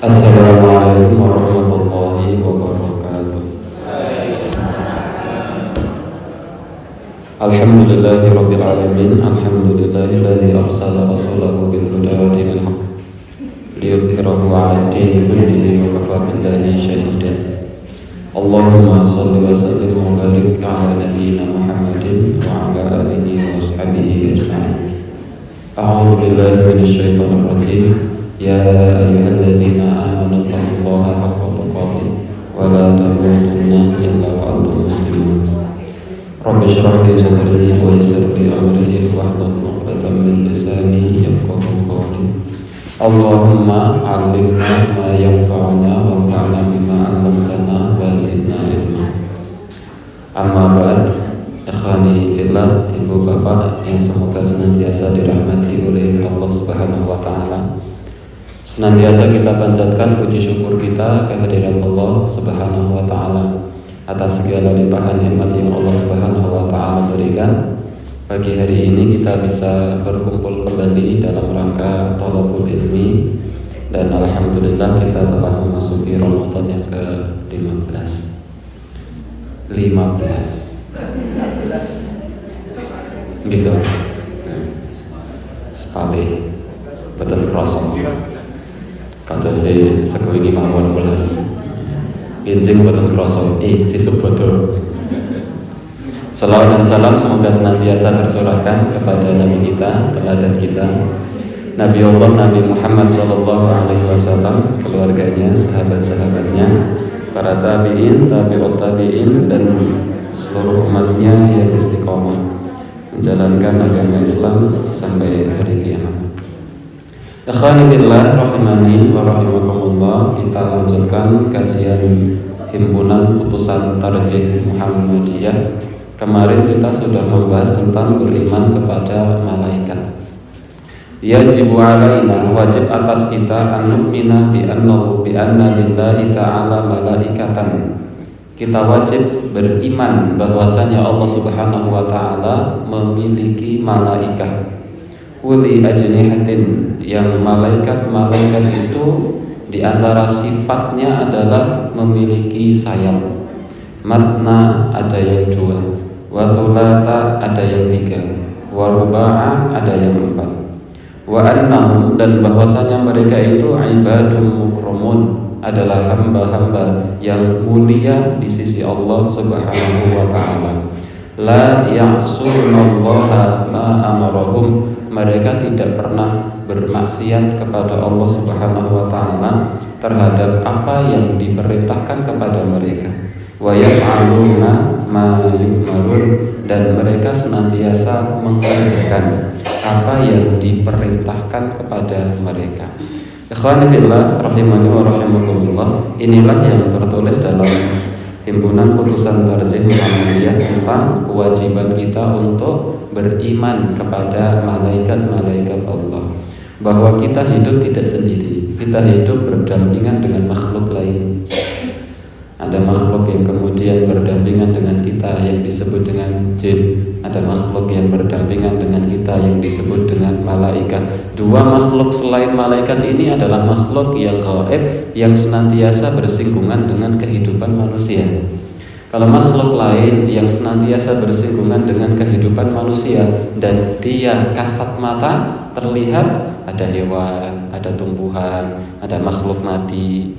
Assalamualaikum warahmatullahi wabarakatuh. Alhamdulillahirabbil alamin. Alhamdulillahilladzi arsala rasulahu bil huda wa dinil haqq liyudhhirahu 'alad dini kullihi wa kafaa billahi shahidan. Allahumma shalli wa sallim wa barik 'ala nabiyyina Muhammadin wa 'ala alihi wa sahbihi ajma'in. A'udzu billahi minasy syaithanir rajim. Ya ayyuhalladzina amanu taqullaha haqqa tuqatih wa la tamutunna illa wa antum muslimun. Rabbi shrah li sadri wa yassir li amri wahlul 'uqdatam min lisani yafqahu qawli. Allahumma 'allimna ma yanfa'una wanfa'na bima 'allamtana wa zidna ilma. Amma ba'd, ikhwani fillah, ibu bapak yang semoga senantiasa dirahmati oleh Allah Subhanahu wa taala. Senantiasa kita panjatkan puji syukur kita kehadirat Allah Subhanahu wa taala atas segala limpahan nikmat yang Allah Subhanahu wa taala berikan. Pagi hari ini kita bisa berkumpul kembali dalam rangka thalabul ilmi, dan alhamdulillah kita telah memasuki Ramadan yang ke-15. 15. Gitu. Sepalih betul krosong. Kata si sekeligi mawon belah ginjing betul krosong si sebodo. Salawat dan salam semoga senantiasa tercurahkan kepada Nabi kita, teladan kita, Nabi Allah Nabi Muhammad SAW, keluarganya, sahabat-sahabatnya, para tabi'in, tabi'ut tabi'in, dan seluruh umatnya yang istiqomah menjalankan agama Islam sampai hari kiamat. Ikhwani fillah rahimani wa rahimakumullah, kita lanjutkan kajian himpunan putusan tarjih Muhammadiyah. Kemarin kita sudah membahas tentang beriman kepada malaikat. Yajibu alaina, wajib atas kita, an-nu'mina bi anna lillahi ta'ala malaikatan. Kita wajib beriman bahwasanya Allah Subhanahu wa taala memiliki malaikat. Uli ajnihatin, yang malaikat itu di antara sifatnya adalah memiliki sayap. Mathna, ada yang 2, wa thulatha, ada yang 3, wa ruba'a, ada yang 4. Wa annahum, dan bahwasanya mereka itu ibadun mukramun, adalah hamba-hamba yang mulia di sisi Allah Subhanahu wa taala. La ya'sunallaha ma amarahum, mereka tidak pernah bermaksiat kepada Allah Subhanahu wa taala terhadap apa yang diperintahkan kepada mereka. Wa yaf'aluna ma yu'marun, dan mereka senantiasa mengerjakan apa yang diperintahkan kepada mereka. Ikhwani fillah rahimani wa rahimakumullah, inilah yang tertulis dalam himpunan putusan tarjih Muhammadiyah tentang kewajiban kita untuk beriman kepada malaikat-malaikat Allah, bahwa kita hidup tidak sendiri, kita hidup berdampingan dengan makhluk lain. Ada makhluk yang kemudian berdampingan dengan kita yang disebut dengan jin, ada makhluk yang berdampingan dengan kita yang disebut dengan malaikat. Dua makhluk selain malaikat ini adalah makhluk yang gaib, yang senantiasa bersinggungan dengan kehidupan manusia. Kalau makhluk lain yang senantiasa bersinggungan dengan kehidupan manusia dan dia kasat mata terlihat, ada hewan, ada tumbuhan, ada makhluk mati,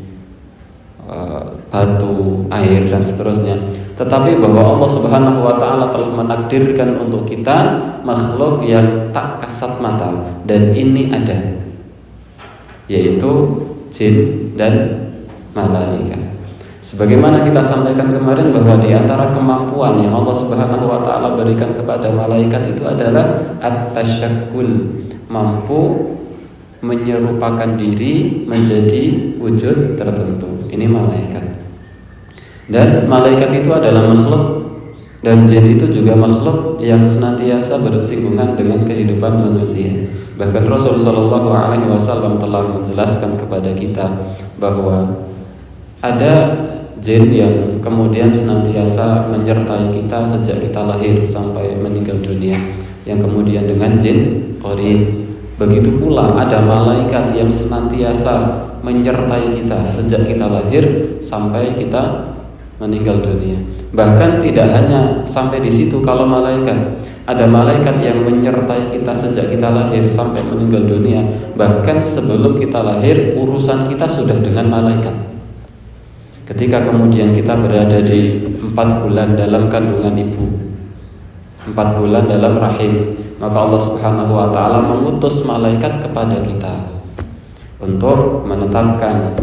batu, air, dan seterusnya. Tetapi bahwa Allah Subhanahu wa taala telah menakdirkan untuk kita makhluk yang tak kasat mata, dan ini ada, yaitu jin dan malaikat. Sebagaimana kita sampaikan kemarin bahwa di antara kemampuan yang Allah Subhanahu wa taala berikan kepada malaikat itu adalah at-tasyakkul, mampu menyerupakan diri menjadi wujud tertentu. Ini malaikat. Dan malaikat itu adalah makhluk, dan jin itu juga makhluk yang senantiasa bersinggungan dengan kehidupan manusia. Bahkan Rasulullah SAW telah menjelaskan kepada kita bahwa ada jin yang kemudian senantiasa menyertai kita sejak kita lahir sampai meninggal dunia, yang kemudian dengan jin qarin. Begitu pula ada malaikat yang senantiasa menyertai kita sejak kita lahir sampai kita meninggal dunia. Bahkan tidak hanya sampai di situ, kalau malaikat, ada malaikat yang menyertai kita sejak kita lahir sampai meninggal dunia. Bahkan sebelum kita lahir, urusan kita sudah dengan malaikat. Ketika kemudian kita berada di 4 bulan dalam kandungan ibu, 4 bulan dalam rahim, maka Allah Subhanahu wa ta'ala mengutus malaikat kepada kita untuk menetapkan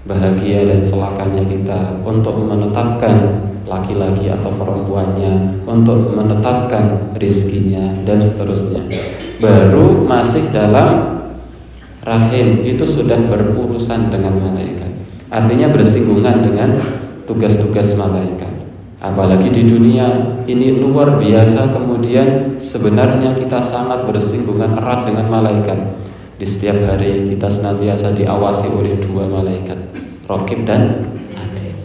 bahagia dan celakanya kita, untuk menetapkan laki-laki atau perempuannya, untuk menetapkan rizkinya dan seterusnya. Baru masih dalam rahim itu sudah berurusan dengan malaikat, artinya bersinggungan dengan tugas-tugas malaikat. Apalagi di dunia ini luar biasa, kemudian sebenarnya kita sangat bersinggungan erat dengan malaikat. Di setiap hari kita senantiasa diawasi oleh 2 malaikat, Raqib dan Atid,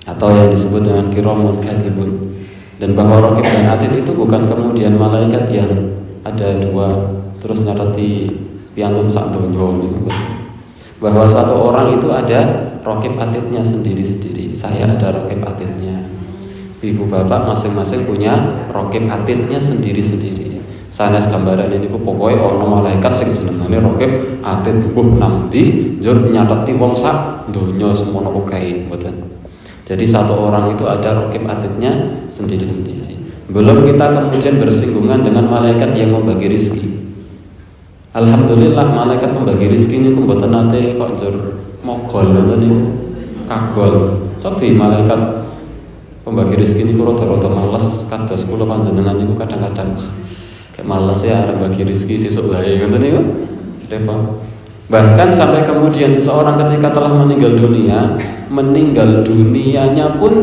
atau yang disebut dengan Kiramun Katibun. Dan bahwa Raqib dan Atid itu bukan kemudian malaikat yang ada 2 terus nyatati piantun sak donya, bahwa satu orang itu ada Raqib Atidnya sendiri-sendiri. Saya ada Raqib Atidnya, ibu bapak masing-masing punya Raqib Atidnya sendiri-sendiri. Sanes gambaran ini ku pokoknya ono malaikat sing jenengane Raqib Atid, mbuh nanti njur nyateti wong sak donya semono oke mboten. Jadi satu orang itu ada Raqib Atidnya sendiri-sendiri. Belum kita kemudian bersinggungan dengan malaikat yang membagi rezeki. Alhamdulillah malaikat pembagi rezeki niku mboten nate kok njur mogol ngoten niku, kagol. Cobi malaikat pembagi rezeki niku rada-rada males, kados kula panjenengan niku kadang-kadang kayak males ya arep bagi rezeki sesuk wae ngoten niku. Repot. Bahkan sampai kemudian seseorang ketika telah meninggal dunianya pun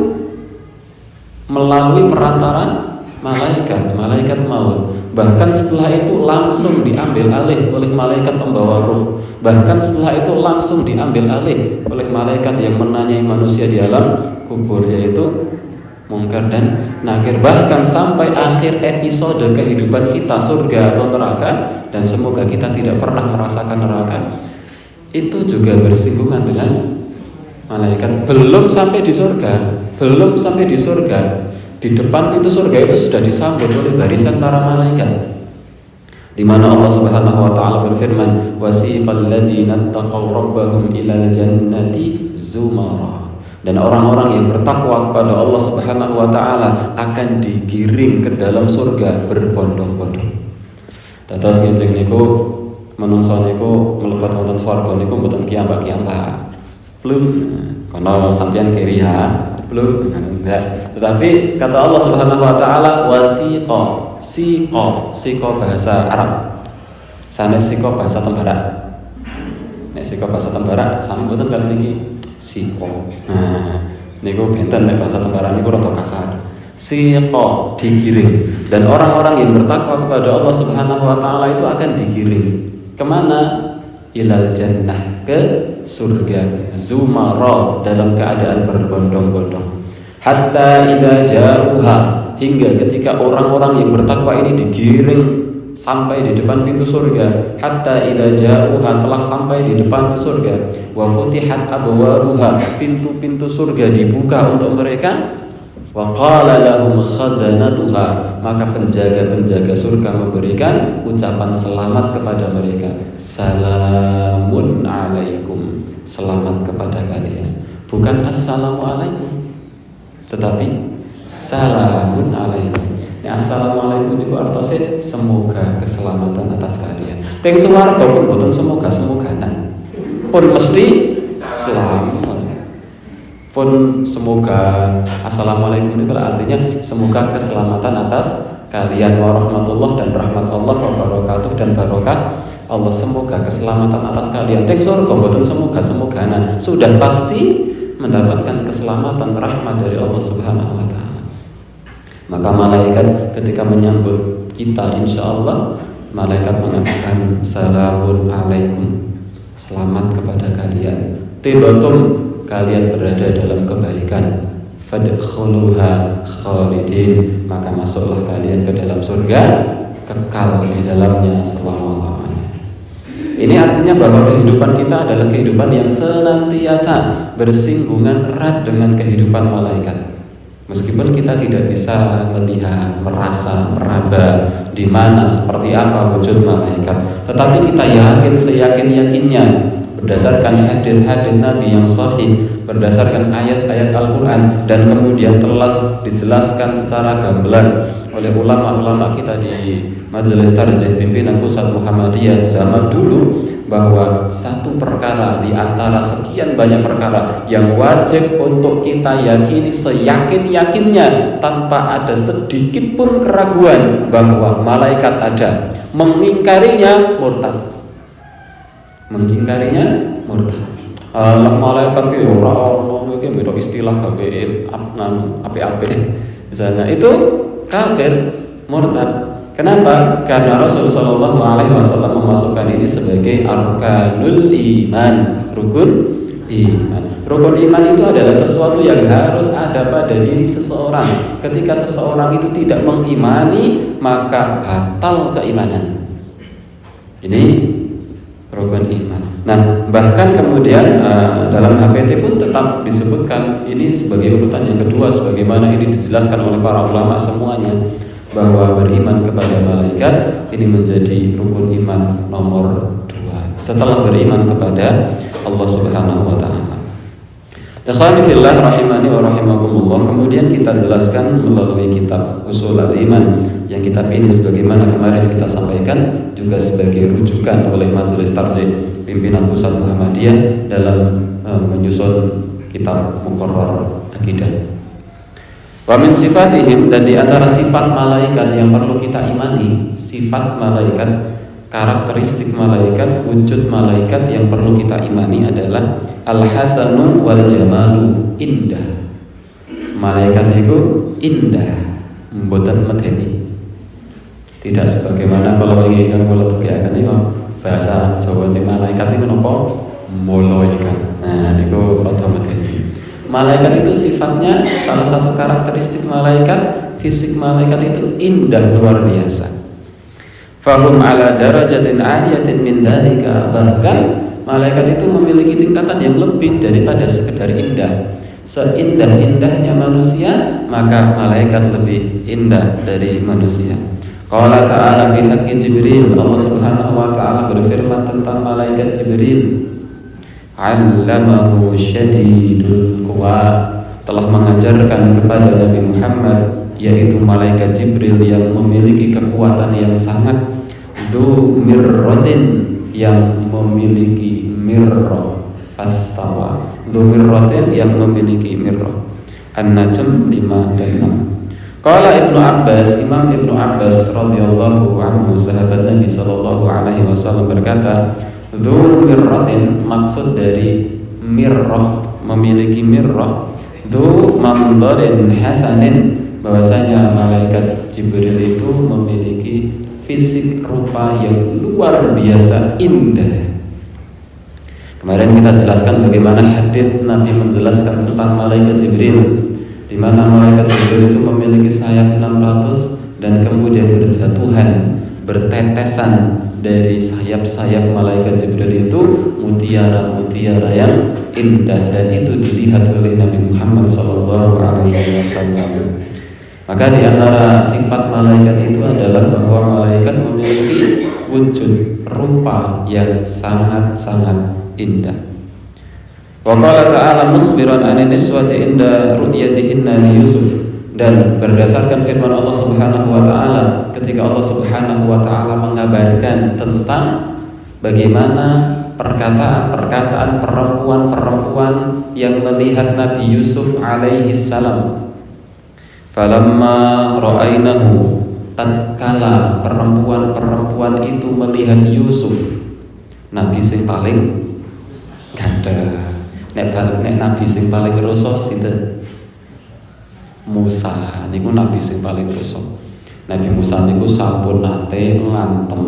melalui perantara malaikat maut. Bahkan setelah itu langsung diambil alih oleh malaikat pembawa ruh. Bahkan setelah itu langsung diambil alih oleh malaikat yang menanyai manusia di alam kubur, yaitu Munkar dan Nakir. Bahkan sampai akhir episode kehidupan kita, surga atau neraka, dan semoga kita tidak pernah merasakan neraka, itu juga bersinggungan dengan malaikat. Belum sampai di surga, di depan pintu surga itu sudah disambut oleh barisan para malaikat, di mana Allah Subhanahu wa taala berfirman, wasiqal ladzina taqaw rabbahum ilal jannati zumara. Dan orang-orang yang bertakwa kepada Allah Subhanahu wa taala akan digiring ke dalam surga berbondong-bondong. Dados ngene niku menungso niku mlebet wonten swarga niku mboten kiyambak-kiyambak. Belum kono sampeyan kiri ya, belum. Tetapi kata Allah Subhanahu wa taala siqa bahasa Arab. Sanes siqa bahasa Tembara. Nek siqa bahasa Tembara sambutan kali niki siqa. Nah, niku benten nek bahasa Tembara niku rada kasar. Siqa digiring, dan orang-orang yang bertakwa kepada Allah Subhanahu wa taala itu akan digiring kemana? Ilal jannah, ke surga, zumara, dalam keadaan berbondong-bondong. Hatta idza ja'uha, hingga ketika orang-orang yang bertakwa ini digiring sampai di depan pintu surga. Hatta idza ja'uha, telah sampai di depan surga. Wa futihat abwabuha, pintu-pintu surga dibuka untuk mereka. Wa qala lahum khazanatuha, maka penjaga-penjaga surga memberikan ucapan selamat kepada mereka. Salamun alaikum, selamat kepada kalian. Bukan assalamualaikum, tetapi salamun alaikum. Assalamualaikum itu artinya semoga keselamatan atas kalian. Teng swarga pun boten semoga-semoganan, pun mesti selamat. Pun semoga assalamualaikum itu artinya semoga keselamatan atas kalian, warahmatullah, dan rahmat Allah, wabarakatuh, dan barokah Allah, semoga keselamatan atas kalian. Teng surga mboten semoga-semoganan, sudah pasti mendapatkan keselamatan, rahmat dari Allah Subhanahu wa taala. Maka malaikat ketika menyambut kita, insyaallah malaikat mengatakan salamun alaikum, selamat kepada kalian. Tibatum, kalian berada dalam kebaikan. Fadkhuluha khalidin, maka masuklah kalian ke dalam surga, kekal di dalamnya selama-lamanya. Ini artinya bahwa kehidupan kita adalah kehidupan yang senantiasa bersinggungan erat dengan kehidupan malaikat. Meskipun kita tidak bisa melihat, merasa, meraba di mana seperti apa wujud malaikat, tetapi kita yakin seyakin-yakinnya berdasarkan hadis-hadis Nabi yang sahih, berdasarkan ayat-ayat Al-Quran, dan kemudian telah dijelaskan secara gamblang oleh ulama-ulama kita di Majelis Tarjih Pimpinan Pusat Muhammadiyah zaman dulu, bahwa satu perkara di antara sekian banyak perkara yang wajib untuk kita yakini seyakin-yakinnya tanpa ada sedikit pun keraguan bahwa malaikat ada. Mengingkarinya murtad. Allah malaikat ki ora ono iki beda istilah gawe apik-apik. Misalnya itu kafir, murtad. Kenapa? Karena Rasulullah Shallallahu Alaihi Wasallam memasukkan ini sebagai arkanul iman, rukun iman. Rukun iman itu adalah sesuatu yang harus ada pada diri seseorang. Ketika seseorang itu tidak mengimani, maka batal keimanan. Ini rukun iman. Nah, bahkan kemudian dalam HPT pun tetap disebutkan ini sebagai urutan yang kedua, sebagaimana ini dijelaskan oleh para ulama semuanya, bahwa beriman kepada malaikat ini menjadi rukun iman nomor 2 setelah beriman kepada Allah Subhanahu wa taala. Ikhwani fillah rahimani wa rahimakumullah. Kemudian kita jelaskan melalui kitab Ushul Al-Iman yang kitab ini sebagaimana kemarin kita sampaikan juga sebagai rujukan oleh Majelis Tarjih Pimpinan Pusat Muhammadiyah dalam menyusun kitab Muqarrar Akidah. Wa min sifatihim, dan di antara sifat malaikat yang perlu kita imani, sifat malaikat, karakteristik malaikat, wujud malaikat yang perlu kita imani adalah al-hasanu wal jamalu, indah. Malaikat itu indah, mboten medeni. Tidak sebagaimana kalau ingin kula tegaken niku bahasa Jawa ning malaikat niku napa? Malaikat. Nah niku rada medeni. Malaikat itu sifatnya, salah satu karakteristik malaikat, fisik malaikat itu indah luar biasa. Fahum ala darajatin aliyatin min dalika, bahkan malaikat itu memiliki tingkatan yang lebih daripada sekedar indah. Seindah-indahnya manusia, maka malaikat lebih indah dari manusia. Qala ta'ala fi haqqi Jibril, Allah Subhanahu wa ta'ala berfirman tentang malaikat Jibril, 'allamahu syadidul quwa, telah mengajarkan kepada Nabi Muhammad, yaitu malaikat Jibril yang memiliki kekuatan yang sangat, dzu mirratin, yang memiliki mirrah, fastawa, dzu mirratin, yang memiliki mirrah. An-Najm 5 dan 6. Qala Ibnu Abbas, Imam Ibnu Abbas radhiyallahu anhu, sahabat Nabi sallallahu alaihi wasallam berkata, dzu mirratin, maksud dari mirrah, memiliki mirrah, dzu mandarin hasanin, bahwasanya malaikat Jibril itu memiliki fisik rupa yang luar biasa indah. Kemarin kita jelaskan bagaimana hadis Nabi menjelaskan tentang malaikat Jibril, di mana malaikat Jibril itu memiliki sayap 600 dan kemudian berjatuhan, bertetesan dari sayap-sayap malaikat Jibril itu mutiara-mutiara yang indah, dan itu dilihat oleh Nabi Muhammad SAW. Maka di antara sifat malaikat itu adalah bahwa malaikat memiliki wujud rupa yang sangat-sangat indah. Wa qala ta'ala mukhbiran 'anil niswati inda ru'yatihinna li Yusuf, dan berdasarkan firman Allah Subhanahu wa taala ketika Allah Subhanahu wa taala mengabarkan tentang bagaimana perkataan-perkataan perempuan-perempuan yang melihat Nabi Yusuf alaihi salam. Falamma ra'ainahu, tatkala perempuan-perempuan itu melihat Yusuf, Nabi sing paling ganteng. Nek Nabi sing paling reso sinten? Musa niku nabi sing paling reso. Nabi Musa niku sampun nate ngantem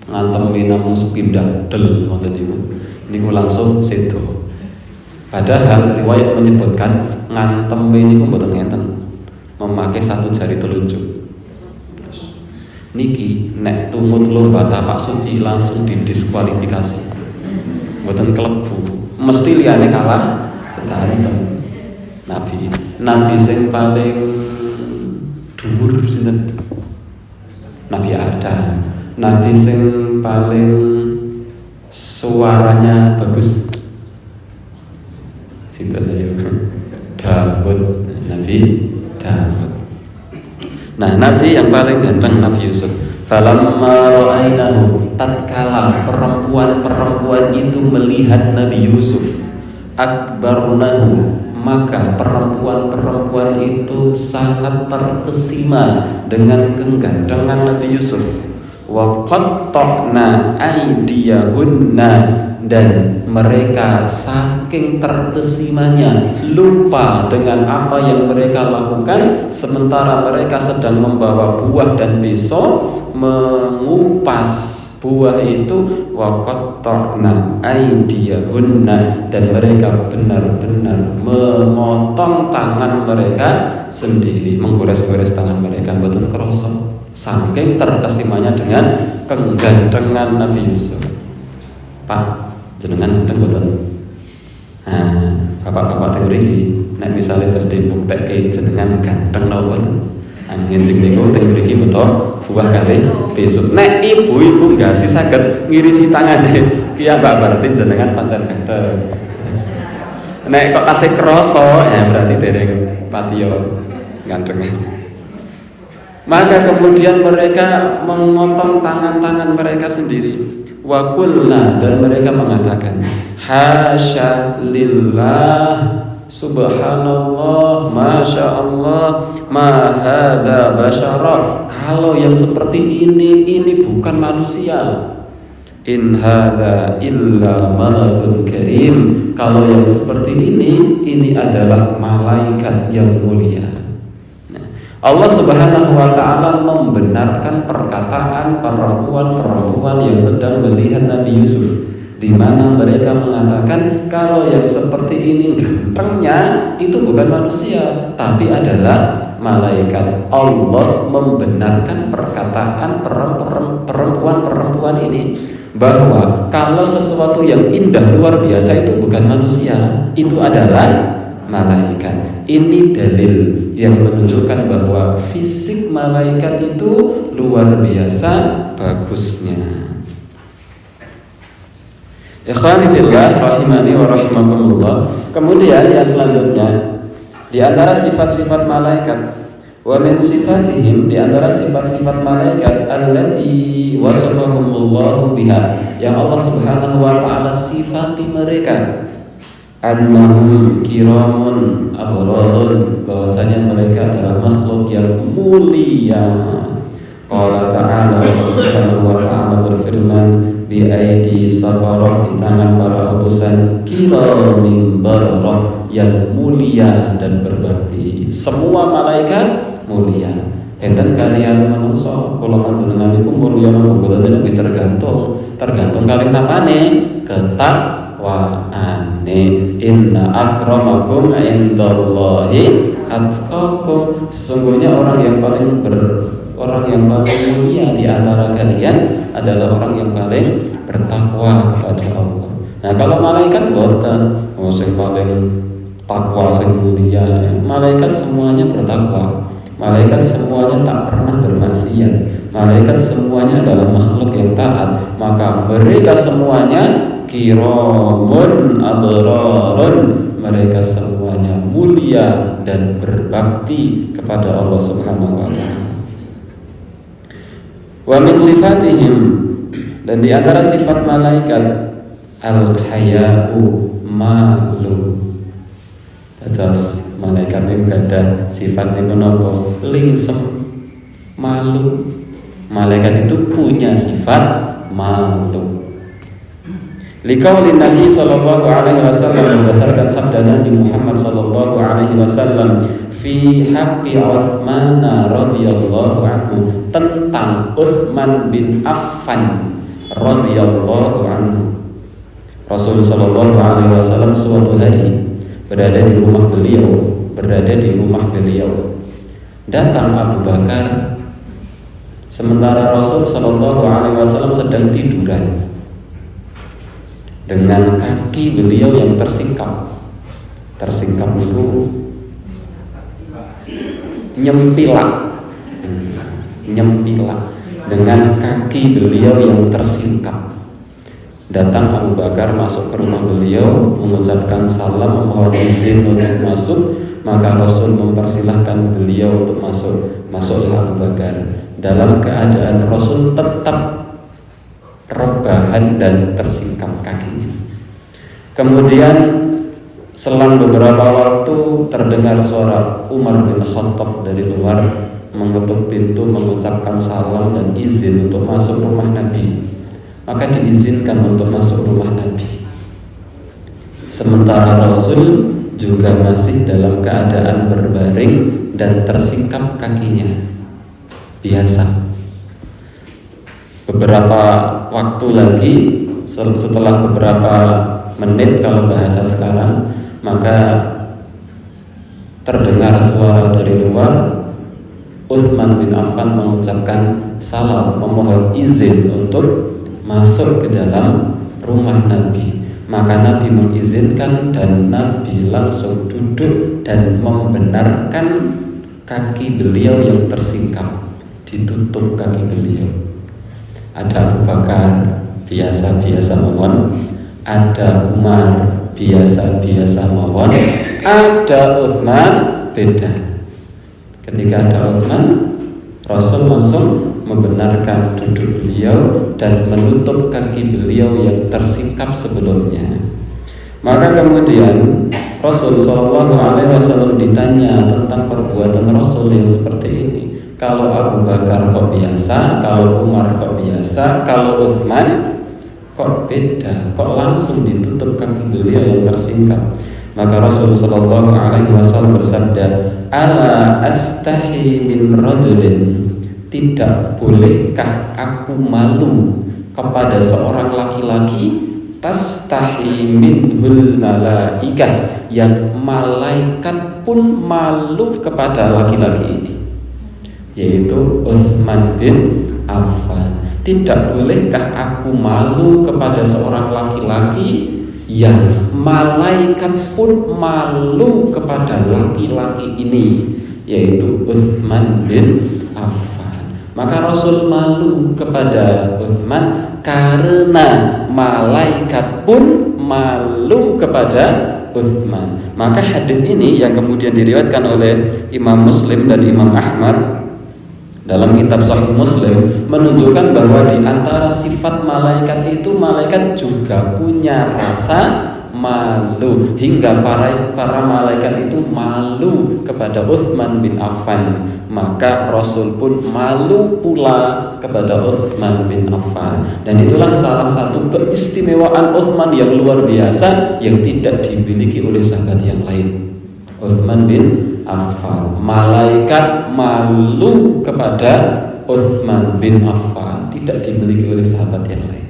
namung sepindah del ngoten niku langsung sedo. Padahal riwayat menyebutkan ngantem niku mboten ngenten, memakai satu jari telunjuk. Niki nek tumut lomba tapak suci langsung didiskualifikasi. Mboten klebu. Mesti liyane kalah sedanten. Nabi sing paling dhuwur sinten? Nabi Adam. Nabi sing paling suaranya bagus sinten ya? Daud. Nabi Daud. Nah, Nabi yang paling ganteng Nabi Yusuf. Falamma ra'ainahu, tatkala perempuan-perempuan itu melihat Nabi Yusuf, akbarnahu, maka perempuan-perempuan itu sangat terkesima dengan kegantengan Nabi Yusuf. Wa qatta'na aydiyahunna, dan mereka saking terkesimanya lupa dengan apa yang mereka lakukan sementara mereka sedang membawa buah dan pisau mengupas buah itu. Wa qatta'na aydiyahunna, dan mereka benar-benar memotong tangan mereka sendiri, menggores-gores tangan mereka mboten krasa saking terkesimanya dengan kegantengan Nabi Yusuf. Pak, jenengan ganteng mboten? Nah, bapak-bapak teng mriki nek misale badhe mbuktekke jenengan ganteng napa mboten? Angin sing niku teng mriki beto buah kalih besok. Nek ibu-ibu nggasi saged ngirisi tangane, ki Mbak berarti jenengan pancen ganteng. Nek kok tasih krasa, ya berarti dereng patiya ganteng. Maka kemudian mereka memotong tangan-tangan mereka sendiri. Wa qulna, dan mereka mengatakan, hasya lillah, subhanallah, masya Allah, ma hadza basyara. Kalau yang seperti ini bukan manusia. In hadza illa malakun karim. Kalau yang seperti ini adalah malaikat yang mulia. Allah Subhanahu wa ta'ala membenarkan perkataan perempuan-perempuan yang sedang melihat Nabi Yusuf, di mana mereka mengatakan kalau yang seperti ini gantengnya itu bukan manusia tapi adalah malaikat. Allah membenarkan perkataan perempuan-perempuan ini bahwa kalau sesuatu yang indah luar biasa itu bukan manusia, itu adalah malaikat. Ini dalil yang menunjukkan bahwa fisik malaikat itu luar biasa bagusnya. Ikhwani fillah rahimani wa rahimakumullah. Kemudian yang selanjutnya, di antara sifat-sifat malaikat, wa min sifatihim, di antara sifat-sifat malaikat allati wasafahumullahu biha, yang Allah Subhanahu wa ta'ala sifati mereka, annahum kiramun abradun, bahwasanya mereka adalah makhluk yang mulia. Qala ta'ala, Allah Subhanahu wa ta'ala berfirman, bi aidi safarah, di tangan para utusan, kiramin bararah, yang mulia dan berbakti. Semua malaikat mulia. Enten kalian manungsa kula panjenengan niku mulia napa mboten nggih tergantung kalih napane, ketakwaane. Inna akramakum indallahi atqakum, sesungguhnya orang yang paling mulia di antara kalian adalah orang yang paling bertakwa kepada Allah. Nah, kalau malaikat boten, sing paling takwa sing mulia. Malaikat semuanya bertakwa. Malaikat semuanya tak pernah bermaksiat. Malaikat semuanya adalah makhluk yang taat. Maka mereka semuanya kiramun abrarun, mereka semuanya mulia dan berbakti kepada Allah Subhanahu wa ta'ala. Wa min sifatihim, dan di antara sifat malaikat, al-haya'u, malu. Terus malaikat itu ada sifat itu nopo, lingsem, malu. Malaikat itu punya sifat malu. Liqaulin Nabi sallallahu alaihi wasallam, berdasarkan sabda Nabi Muhammad sallallahu alaihi wasallam, fi haqqi Utsman radhiyallahu anhu, tentang Utsman bin Affan radhiyallahu anhu. Rasul sallallahu alaihi wasallam suatu hari berada di rumah beliau. Datang Abu Bakar Sementara Rasul Shallallahu Alaihi Wasallam sedang tiduran dengan kaki beliau yang tersingkap. Tersingkap itu nyempilak dengan kaki beliau yang tersingkap. Datang Abu Bakar masuk ke rumah beliau, mengucapkan salam, memohon izin untuk masuk. Maka Rasul mempersilahkan beliau untuk masuk. Masuklah Abu Bakar dalam keadaan Rasul tetap rebahan dan tersingkap kakinya. Kemudian selang beberapa waktu terdengar suara Umar bin Khattab dari luar mengetuk pintu, mengucapkan salam dan izin untuk masuk rumah Nabi. Maka diizinkan untuk masuk rumah Nabi. Sementara Rasul juga masih dalam keadaan berbaring dan tersingkap kakinya. Biasa. Beberapa waktu lagi, setelah beberapa menit kalau bahasa sekarang, maka terdengar suara dari luar. Utsman bin Affan mengucapkan salam, memohon izin untuk masuk ke dalam rumah Nabi. Maka Nabi mengizinkan dan Nabi langsung duduk dan membenarkan kaki beliau yang tersingkap, ditutup kaki beliau. Ada Abu Bakar biasa-biasa mawon, ada Umar biasa-biasa mawon, ada Utsman beda. Ketika ada Utsman, Rasul langsung membenarkan duduk beliau dan menutup kaki beliau yang tersingkap sebelumnya. Maka kemudian Rasul Shallallahu Alaihi Wasallam ditanya tentang perbuatan Rasul yang seperti ini. Kalau Abu Bakar kok biasa, kalau Umar kok biasa, kalau Utsman kok beda, kok langsung ditutup kaki beliau yang tersingkap. Maka Rasul Shallallahu Alaihi Wasallam bersabda, "Ala astahi min rajulin." Tidak bolehkah aku malu kepada seorang laki-laki tastahi minhul malaikah, yang malaikat pun malu kepada laki-laki ini, yaitu Utsman bin Affan. Tidak bolehkah aku malu kepada seorang laki-laki yang malaikat pun malu kepada laki-laki ini, yaitu Utsman bin Affan. Maka Rasul malu kepada Utsman karena malaikat pun malu kepada Utsman. Maka hadis ini yang kemudian diriwayatkan oleh Imam Muslim dan Imam Ahmad dalam kitab Sahih Muslim menunjukkan bahwa di antara sifat malaikat itu, malaikat juga punya rasa malu, hingga para malaikat itu malu kepada Utsman bin Affan. Maka Rasul pun malu pula kepada Utsman bin Affan. Dan itulah salah satu keistimewaan Utsman yang luar biasa yang tidak dimiliki oleh sahabat yang lain. Utsman bin Affan, malaikat malu kepada Utsman bin Affan, tidak dimiliki oleh sahabat yang lain.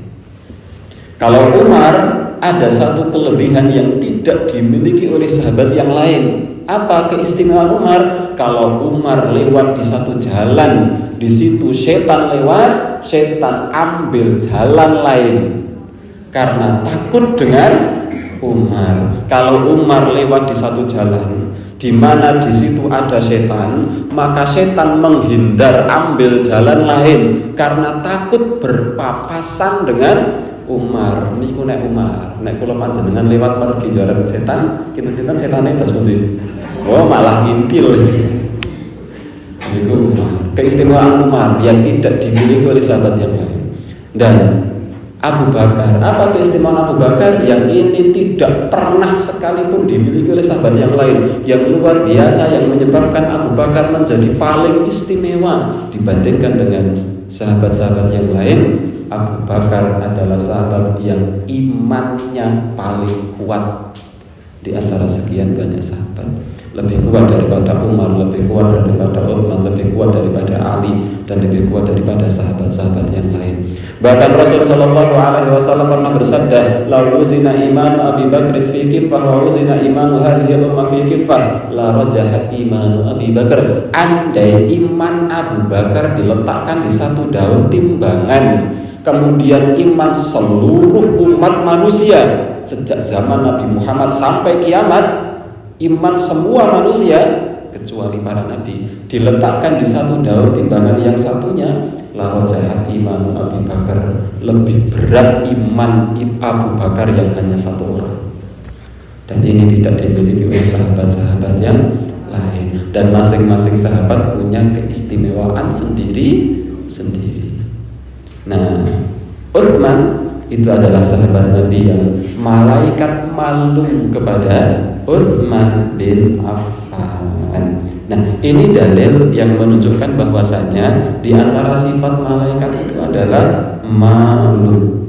Kalau Umar, ada satu kelebihan yang tidak dimiliki oleh sahabat yang lain. Apa keistimewaan Umar? Kalau Umar lewat di satu jalan, di situ setan lewat, setan ambil jalan lain karena takut dengan Umar. Kalau Umar lewat di satu jalan di mana di situ ada setan, maka setan menghindar ambil jalan lain karena takut berpapasan dengan Umar. Niku nek Umar, nek kula panjenengan lewat mergi jalan setan, kinten-kinten setane tas pundi? Oh, malah ngintil. Niku Umar. Keistimewaan Umar yang tidak dimiliki oleh sahabat yang lain. Dan Abu Bakar, apa keistimewaan Abu Bakar yang ini tidak pernah sekalipun dimiliki oleh sahabat yang lain, yang luar biasa, yang menyebabkan Abu Bakar menjadi paling istimewa dibandingkan dengan sahabat-sahabat yang lain? Abu Bakar adalah sahabat yang imannya paling kuat, di antara sekian banyak sahabat. Lebih kuat daripada Umar, lebih kuat daripada Uthman, lebih kuat daripada Ali, dan lebih kuat daripada sahabat-sahabat yang lain. Bahkan Rasulullah SAW pernah bersabda, "La uzina imanu Abi Bakr fi kiffah wa uzina imanu hadhihi ummah fi kiffah, la rajahat imanu Abi Bakr." Andai iman Abu Bakar diletakkan di satu daun timbangan, kemudian iman seluruh umat manusia sejak zaman Nabi Muhammad sampai kiamat, iman semua manusia kecuali para nabi diletakkan di satu daun timbangan yang satunya, la rajahat imanu Abu Bakar, lebih berat iman Abu Bakar yang hanya satu orang. Dan ini tidak dimiliki oleh sahabat-sahabat yang lain, dan masing-masing sahabat punya keistimewaan sendiri-sendiri. Nah, Uthman itu adalah sahabat Nabi yang malaikat malu kepada Uthman bin Affan. Nah, ini dalil yang menunjukkan bahwasanya di antara sifat malaikat itu adalah malu.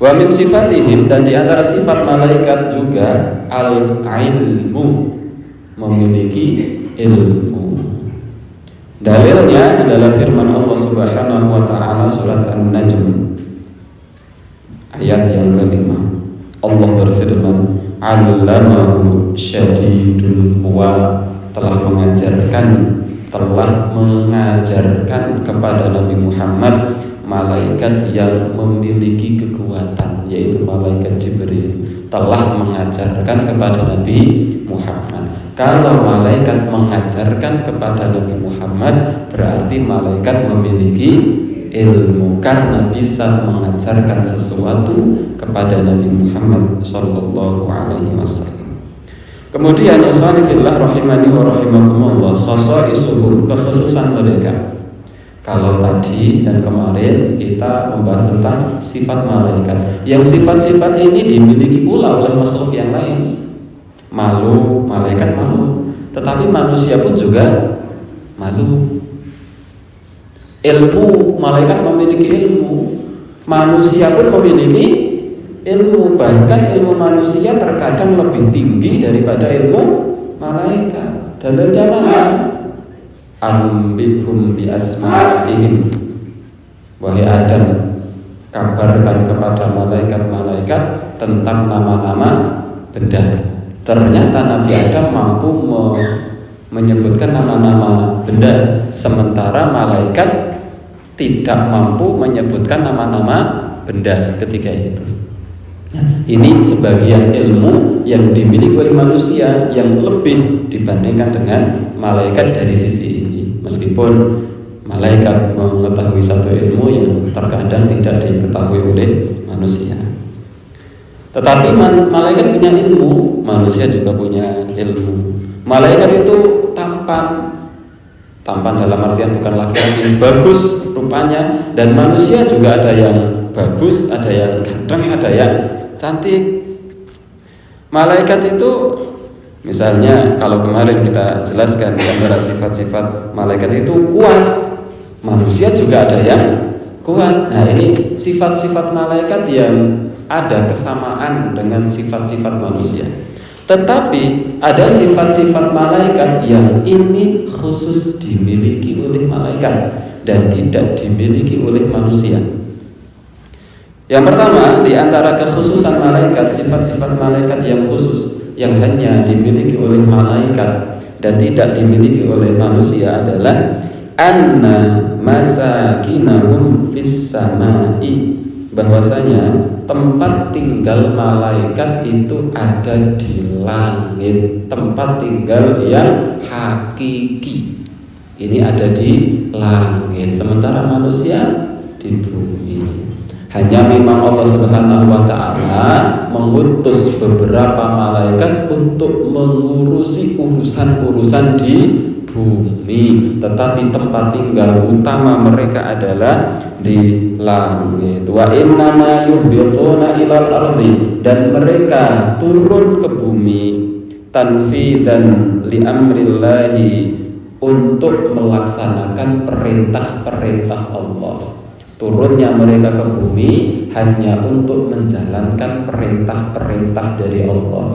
Wa min sifatihim, dan di antara sifat malaikat juga al-ilmu, memiliki ilmu. Dalilnya adalah firman Allah Subhanahu wa taala surat An-Najm ayat yang kelima. Allah berfirman, "Allamahu syadidul quwa", telah mengajarkan kepada Nabi Muhammad malaikat yang memiliki kekuatan, yaitu malaikat Jibril telah mengajarkan kepada Nabi Muhammad. Kalau malaikat mengajarkan kepada Nabi Muhammad, berarti malaikat memiliki ilmu, karena bisa mengajarkan sesuatu kepada Nabi Muhammad sallallahu alaihi wasallam. Kemudian ikhwani fillah rahimani wa rahimakumullah, khasaisuhum, kekhususan mereka. Kalau tadi dan kemarin kita membahas tentang sifat malaikat, yang sifat-sifat ini dimiliki pula oleh makhluk yang lain. Malu, malaikat malu, tetapi manusia pun juga malu. Ilmu, malaikat memiliki ilmu, manusia pun memiliki ilmu. Bahkan ilmu manusia terkadang lebih tinggi daripada ilmu malaikat. Dalilnya mana? Ambihum bi asma'ihim, wahai Adam, kabarkan kepada malaikat-malaikat tentang nama-nama benda. Ternyata Nabi Adam mampu menyebutkan nama-nama benda, sementara malaikat tidak mampu menyebutkan nama-nama benda ketika itu. Ini sebagian ilmu yang dimiliki oleh manusia yang lebih dibandingkan dengan malaikat dari sisi ini. Meskipun malaikat mengetahui satu ilmu yang terkadang tidak diketahui oleh manusia, tetapi malaikat punya ilmu, manusia juga punya ilmu. Malaikat itu tampan dalam artian bukan laki-laki, bagus rupanya, dan manusia juga ada yang bagus, ada yang ganteng, ada yang cantik. Malaikat itu misalnya kalau kemarin kita jelaskan di antara sifat-sifat malaikat itu kuat, manusia juga ada yang kuat. Nah, ini sifat-sifat malaikat yang ada kesamaan dengan sifat-sifat manusia. Tetapi ada sifat-sifat malaikat yang ini khusus dimiliki oleh malaikat dan tidak dimiliki oleh manusia. Yang pertama, di antara kekhususan malaikat, sifat-sifat malaikat yang khusus yang hanya dimiliki oleh malaikat dan tidak dimiliki oleh manusia adalah anna masakinahum fis samai, bahwasanya tempat tinggal malaikat itu ada di langit, tempat tinggal yang hakiki ini ada di langit, sementara manusia di bumi. Hanya memang Allah Subhanahu wa taala mengutus beberapa malaikat untuk mengurusi urusan-urusan di bumi, tetapi tempat tinggal utama mereka adalah di langit. Wa innama yuhbituna ilal ardi, dan mereka turun ke bumi tanfidan li amrillahi, untuk melaksanakan perintah-perintah Allah. Turunnya mereka ke bumi hanya untuk menjalankan perintah-perintah dari Allah.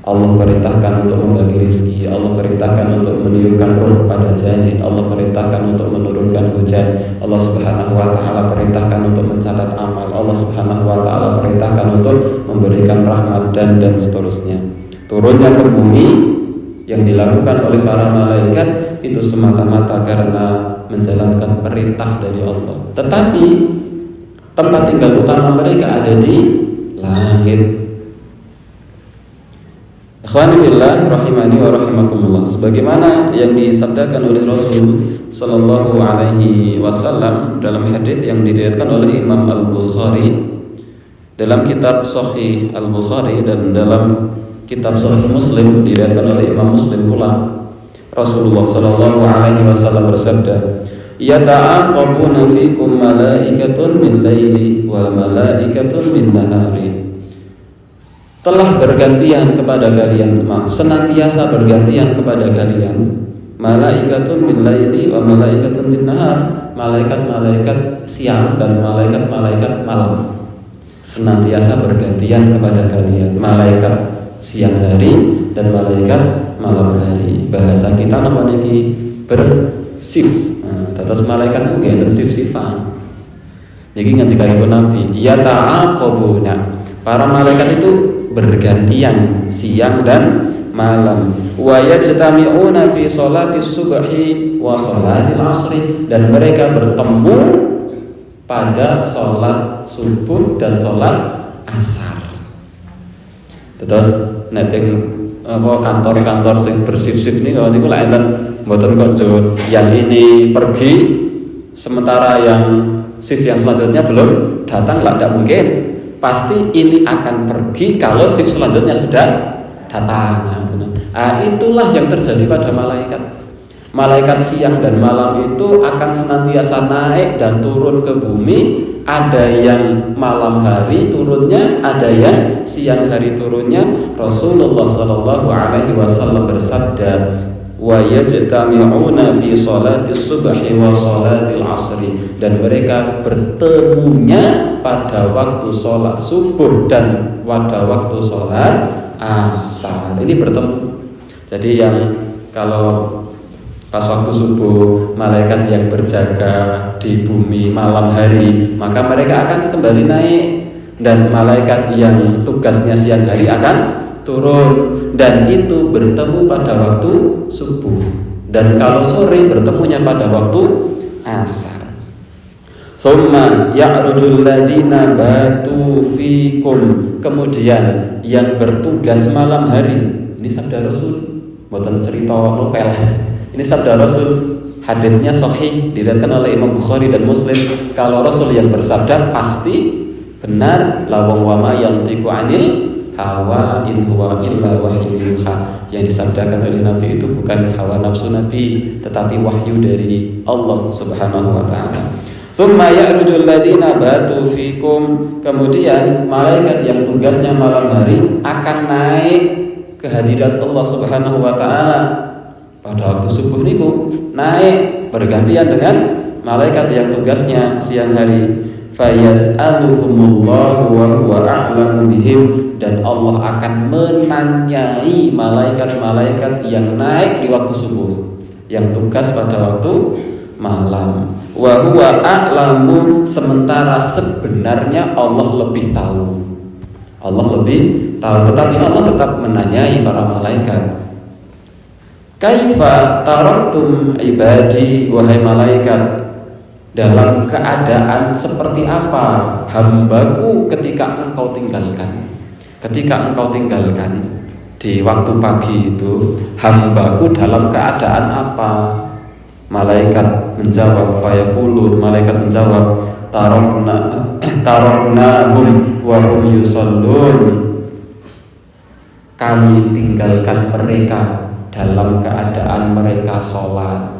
Allah perintahkan untuk membagi rezeki, Allah perintahkan untuk meniupkan roh pada janin, Allah perintahkan untuk menurunkan hujan, Allah Subhanahu wa taala perintahkan untuk mencatat amal, Allah Subhanahu wa taala perintahkan untuk memberikan rahmat dan seterusnya. Turunnya ke bumi yang dilakukan oleh para malaikat itu semata-mata karena menjalankan perintah dari Allah. Tetapi tempat tinggal utama mereka ada di langit. Ikhwani fillah rahimani wa rahimakumullah, sebagaimana yang disabdakan oleh Rasul sallallahu alaihi wasallam dalam hadis yang diriwayatkan oleh Imam Al-Bukhari dalam kitab Sahih Al-Bukhari dan dalam kitab Sahih Muslim diriwayatkan oleh Imam Muslim pula. Rasulullah sallallahu alaihi wasallam bersabda, "Yata'aqabuna fikum malaikatun bil-laili wal malaikatun bin-nahari." Telah bergantian kepada kalian, senantiasa bergantian kepada kalian, malaikatun bil-laili wa malaikatun bin-nahar, malaikat-malaikat siang dan malaikat-malaikat malam. Senantiasa bergantian kepada kalian, malaikat siang hari dan malaikat malam hari. Bahasa kita nama niki bersif. Terus malaikat itu gak bersif-sifan. Niki ngendika ibu Nabi, ya ta'aqabuna. Para malaikat itu bergantian siang dan malam. Wa yajtami'una fi sholatis subhi wa sholatil asri, dan mereka bertemu pada sholat subuh dan sholat asar. Terus netting kantor-kantor sing bersif-sif nih kalau niku lak enten mboten konco yang ini pergi sementara yang shift yang selanjutnya belum datang, lah tidak mungkin. Pasti ini akan pergi kalau shift selanjutnya sudah datang. Itulah yang terjadi pada malaikat. Malaikat siang dan malam itu akan senantiasa naik dan turun ke bumi. Ada yang malam hari turunnya, ada yang siang hari turunnya. Rasulullah sallallahu alaihi wasallam bersabda, wa yajtami'una fi sholatis subhi wa sholatil asri, dan mereka bertemunya pada waktu sholat subuh dan pada waktu sholat asar. Ini bertemu. Jadi yang kalau pas waktu subuh malaikat yang berjaga di bumi malam hari, maka mereka akan kembali naik, dan malaikat yang tugasnya siang hari akan turun, dan itu bertemu pada waktu subuh, dan kalau sore bertemunya pada waktu asar. Thumma ya'rujul ladina batu fikum, kemudian yang bertugas malam hari, ini sabda Rasul, bukan cerita novel. Ini sabda Rasul, hadisnya sahih diriwayatkan oleh Imam Bukhari dan Muslim. Kalau Rasul yang bersabda pasti benar, lawang wama yang tiku anil hawa in huwa illa wahyu yuha. Yang disabdakan oleh Nabi itu bukan hawa nafsu Nabi, tetapi wahyu dari Allah Subhanahu wa taala. Tsumma ya'rujul ladina batu fikum, kemudian malaikat yang tugasnya malam hari akan naik ke hadirat Allah Subhanahu wa taala pada waktu subuh niku, naik bergantian dengan malaikat yang tugasnya siang hari. Fayas'aluhumullahu wa huwa a'lamu bihim, dan Allah akan menanyai malaikat-malaikat yang naik di waktu subuh, yang tugas pada waktu malam. Wa huwa a'lamu, sementara sebenarnya Allah lebih tahu. Allah lebih tahu, tetapi Allah tetap menanyai para malaikat. Kaifa taraktum ibadi, wahai malaikat, dalam keadaan seperti apa hambaku ketika engkau tinggalkan? Ketika engkau tinggalkan di waktu pagi itu, hambaku dalam keadaan apa? Malaikat menjawab, fayaqulun, malaikat menjawab, taraknahum wa hum yusallun, kami tinggalkan mereka dalam keadaan mereka sholat,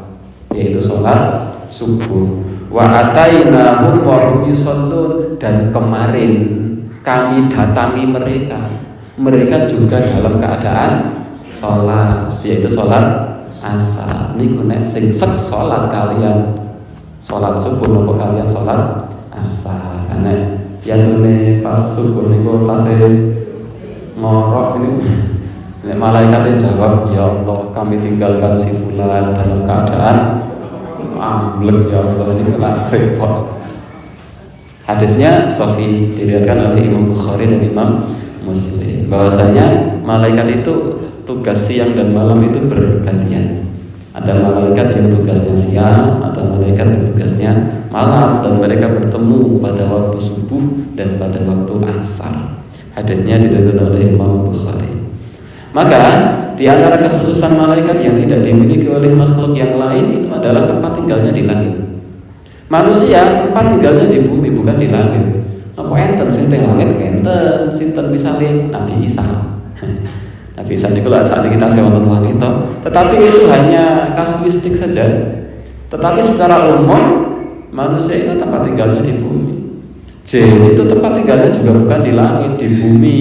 yaitu sholat subuh. Wa atainahum wa hum yusallun, dan kemarin kami datangi mereka, mereka juga dalam keadaan sholat, yaitu sholat asar. Niku nek sing sek sholat kalian sholat subuh nopo kalian sholat asar. Anak yatune pas subuh niku tase ngorok ini. Nek malaikatnya jawab, ya Allah kami tinggalkan si fulan dalam keadaan amblek, ya Allah ini malah repot. Hadisnya sahih diriwayatkan oleh Imam Bukhari dan Imam Muslim bahwasanya malaikat itu tugas siang dan malam itu bergantian. Ada malaikat yang tugasnya siang, ada malaikat yang tugasnya malam, dan mereka bertemu pada waktu subuh dan pada waktu asar. Hadisnya diriwayatkan oleh Imam Bukhari. Maka di antara kekhususan malaikat yang tidak dimiliki oleh makhluk yang lain itu adalah tempat tinggalnya di langit. Manusia tempat tinggalnya di bumi, bukan di langit. Apa enten sing teng langit enten, sinten misale Nabi Isa. Nabi Isa niku lak saat kita wonten langit toh. Tetapi itu hanya kasuistik saja. Tetapi secara umum manusia itu tempat tinggalnya di bumi. Jin itu tempat tinggalnya juga bukan di langit, di bumi,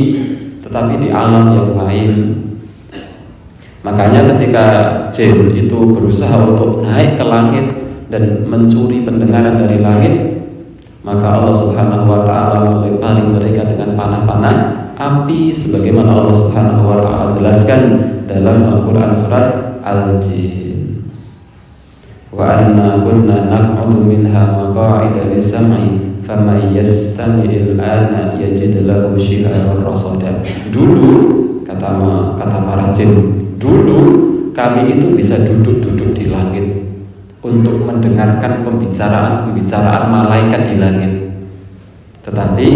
tetapi di alam yang lain. Makanya ketika jin itu berusaha untuk naik ke langit dan mencuri pendengaran dari langit, maka Allah Subhanahu wa taala melempari mereka dengan panah-panah api sebagaimana Allah Subhanahu wa taala jelaskan dalam Al-Qur'an surat Al-Jin. Wa anna kunna naq'udu minha maq'ida lis-sam'i faman yastami'il ana yajid lahu shihaban rasada. Dulu kata para jin, dulu kami itu bisa duduk-duduk di langit untuk mendengarkan pembicaraan malaikat di langit. Tetapi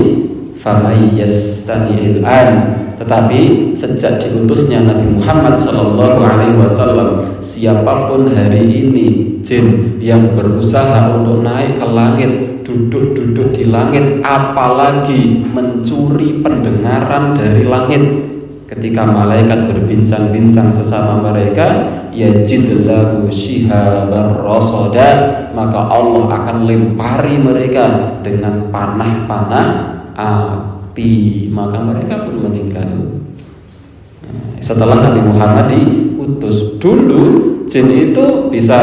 faman yastami'il an, tetapi sejak diutusnya Nabi Muhammad SAW, siapapun hari ini jin yang berusaha untuk naik ke langit, duduk-duduk di langit, apalagi mencuri pendengaran dari langit, ketika malaikat berbincang-bincang sesama mereka, yajidlahu shihabar rasada, maka Allah akan lempari mereka dengan panah-panah api, maka mereka pun meninggal. Setelah Nabi Muhammad diutus, dulu jin itu bisa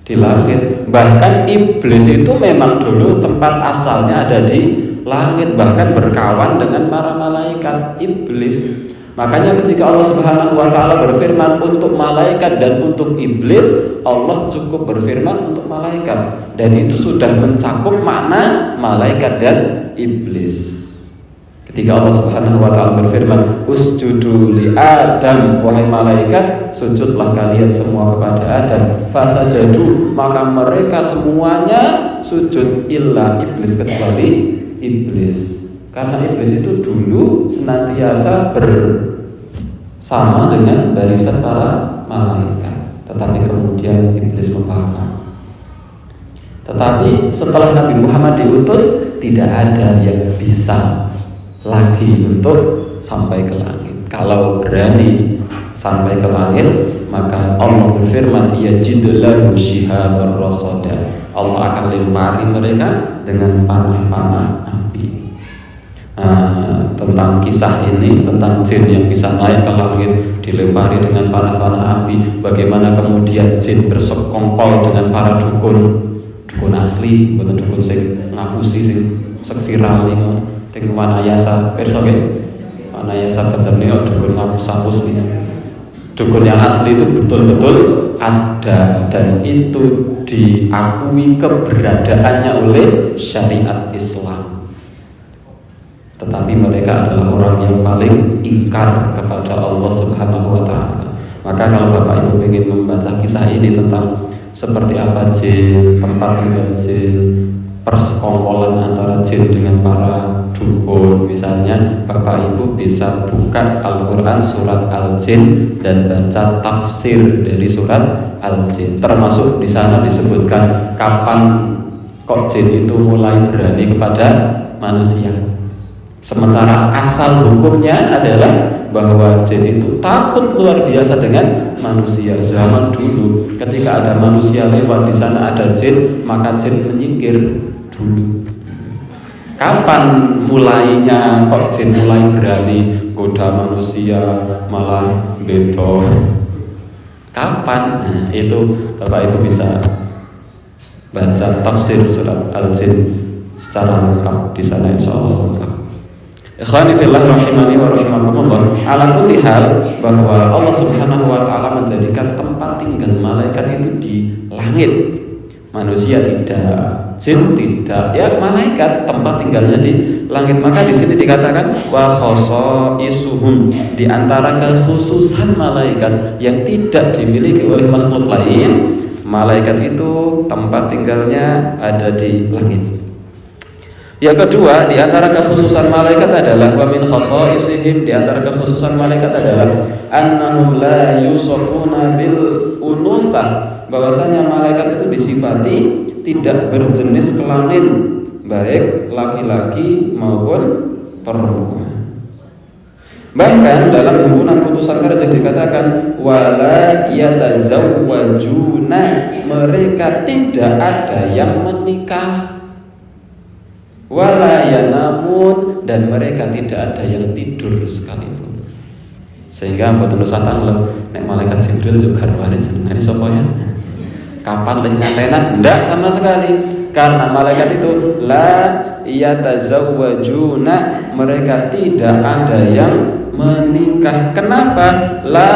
di langit. Bahkan iblis itu memang dulu tempat asalnya ada di langit, bahkan berkawan dengan para malaikat iblis. Makanya ketika Allah Subhanahu wa taala berfirman untuk malaikat dan untuk iblis, Allah cukup berfirman untuk malaikat, dan itu sudah mencakup makna malaikat dan iblis. Ketika Allah Subhanahu wa taala berfirman, "Usjudu li Adam," wahai malaikat, sujudlah kalian semua kepada Adam. Fasajadu, maka mereka semuanya sujud, illa iblis, kecuali iblis. Karena iblis itu dulu senantiasa bersama dengan barisan para malaikat, tetapi kemudian iblis membangkang. Tetapi setelah Nabi Muhammad diutus, tidak ada yang bisa lagi untuk sampai ke langit. Kalau berani sampai ke langit, maka Allah berfirman, yajidlahu shihabar rasada, Allah akan lempari mereka dengan panah-panah api. Tentang kisah ini, tentang jin yang bisa naik ke langit dilempari dengan panah-panah api, bagaimana kemudian jin bersekongkol dengan para dukun asli, bukan dukun sing ngapusi sing viral nih, teng wanayasa perso nggih. Wanayasa Bajerneo dukun ngapus-hapus nih. Dukun yang asli itu betul-betul ada, dan itu diakui keberadaannya oleh syariat Islam. Tetapi mereka adalah orang yang paling ingkar kepada Allah Subhanahu wa taala. Maka kalau Bapak Ibu ingin membaca kisah ini tentang seperti apa jin, tempat tinggal jin, persekongkolan antara jin dengan para dukun, misalnya Bapak Ibu bisa buka Al-Quran surat Al-Jin dan baca tafsir dari surat Al-Jin. Termasuk di sana disebutkan kapan kok jin itu mulai berani kepada manusia. Sementara asal hukumnya adalah bahwa jin itu takut luar biasa dengan manusia. Zaman dulu ketika ada manusia lewat di sana ada jin, maka jin menyingkir dulu. Kapan mulainya kok jin mulai berani goda manusia malah beto? Kapan? Nah, itu Bapak Ibu bisa baca tafsir surat Al-Jin secara lengkap di sana, insyaallah lengkap. Ikhwani fillah rahimani wa rahimakumullah. Ala kulli hal, bahwa Allah Subhanahu wa taala menjadikan tempat tinggal malaikat itu di langit. Manusia tidak, jin tidak, ya malaikat tempat tinggalnya di langit. Maka di sini dikatakan wa khasaisuhum, di antara kekhususan malaikat yang tidak dimiliki oleh makhluk lain, malaikat itu tempat tinggalnya ada di langit. Yang kedua, di antara kekhususan malaikat adalah wa min khasaisihim, di antara kekhususan malaikat adalah annahum la yusafuna bil unuthah, bahwasanya malaikat itu disifati tidak berjenis kelamin, baik laki-laki maupun perempuan. Bahkan dalam himpunan putusan kerja dikatakan wala yatazawwajuna, mereka tidak ada yang menikah. Wala yanamun, dan mereka tidak ada yang tidur sekalipun. Sehingga mboten usah tanglem nek malaikat Jibril juga garwane jenengane sapa ya? Kapan leh ngatenan? Ndak sama sekali. Karena malaikat itu la yatazawwajuna, mereka tidak ada yang menikah. Kenapa? La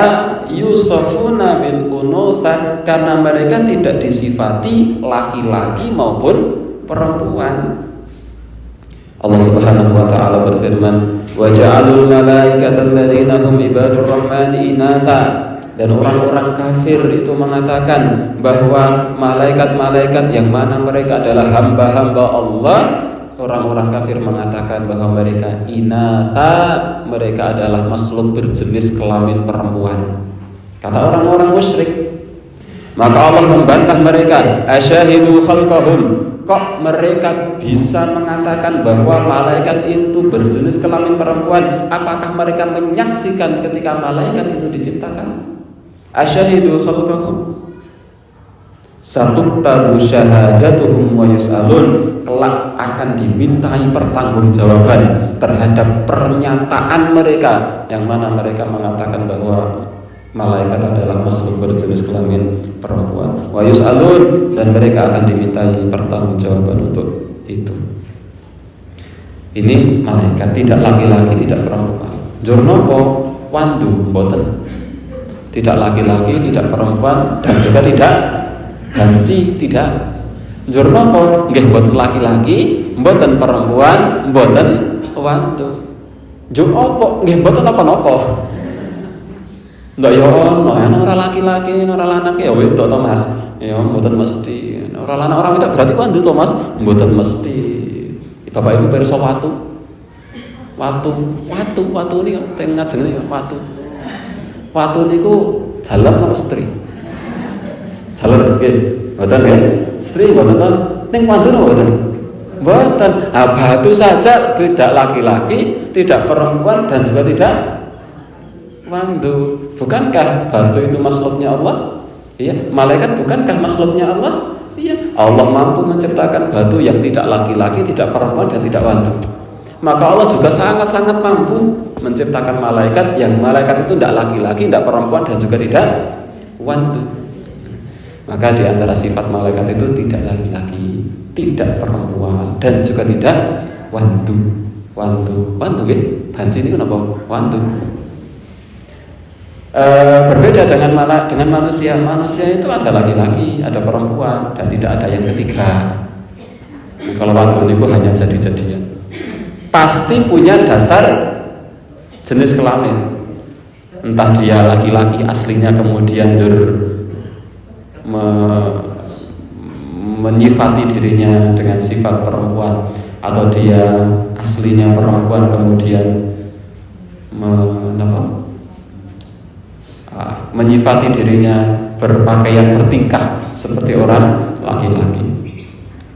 yusafuna bil unutha, karena mereka tidak disifati laki-laki maupun perempuan. Allah Subhanahu wa taala berfirman, "Wa ja'alul malaikata alladziina hum ibadur rahmani inatha." Dan orang-orang kafir itu mengatakan bahwa malaikat-malaikat yang mana mereka adalah hamba-hamba Allah, orang-orang kafir mengatakan bahwa mereka inatha, mereka adalah makhluk berjenis kelamin perempuan. Kata orang-orang musyrik. Maka Allah membantah mereka, asyahidu khalqahum, kok mereka bisa mengatakan bahwa malaikat itu berjenis kelamin perempuan? Apakah mereka menyaksikan ketika malaikat itu diciptakan? Asyahidu khalqahum, satuktabu syahadatuhum wa yus'alun, kelak akan dimintai pertanggungjawaban terhadap pernyataan mereka yang mana mereka mengatakan bahwa malaikat adalah makhluk berjenis kelamin perempuan. Wa yus'alun, dan mereka akan dimintai pertanggungjawaban untuk itu. Ini malaikat, tidak laki-laki, tidak perempuan. Jurnopo wandu mboten. Tidak laki-laki, tidak perempuan, dan juga tidak banci, tidak. Jurnopo nggih mboten laki-laki, mboten perempuan, mboten wandu. Jur opo nggih mboten napa-napa. Ndak ya ono ora laki-laki, ora lanang ya wedok to Mas. Ya mboten mesti. Ora lanang ora wedok berarti wandu to Mas? Mboten mesti. Bapak Ibu pirsa watu. Watu niku teng ngajeng niku watu. Watu niku jaler napa stri? Jaler nggih. Mboten nggih. Stri mboten to. Ning wandu napa mboten? Mboten. Ah batu saja tidak laki-laki, tidak perempuan, dan juga tidak wandu. Bukankah batu itu makhluknya Allah? Iya. Malaikat bukankah makhluknya Allah? Iya. Allah mampu menciptakan batu yang tidak laki-laki, tidak perempuan, dan tidak wandu. Maka Allah juga sangat-sangat mampu menciptakan malaikat yang malaikat itu tidak laki-laki, tidak perempuan, dan juga tidak wandu. Maka di antara sifat malaikat itu tidak laki-laki, tidak perempuan, dan juga tidak wandu. Wandu nggih. Banci niku napa? Wandu. Berbeda dengan manusia. Manusia itu ada laki-laki, ada perempuan, dan tidak ada yang ketiga. Kalau wandu niku hanya jadi-jadian. Pasti punya dasar jenis kelamin. Entah dia laki-laki aslinya kemudian menyifati dirinya dengan sifat perempuan, atau dia aslinya perempuan kemudian menyifati dirinya berpakaian bertingkah seperti orang laki-laki.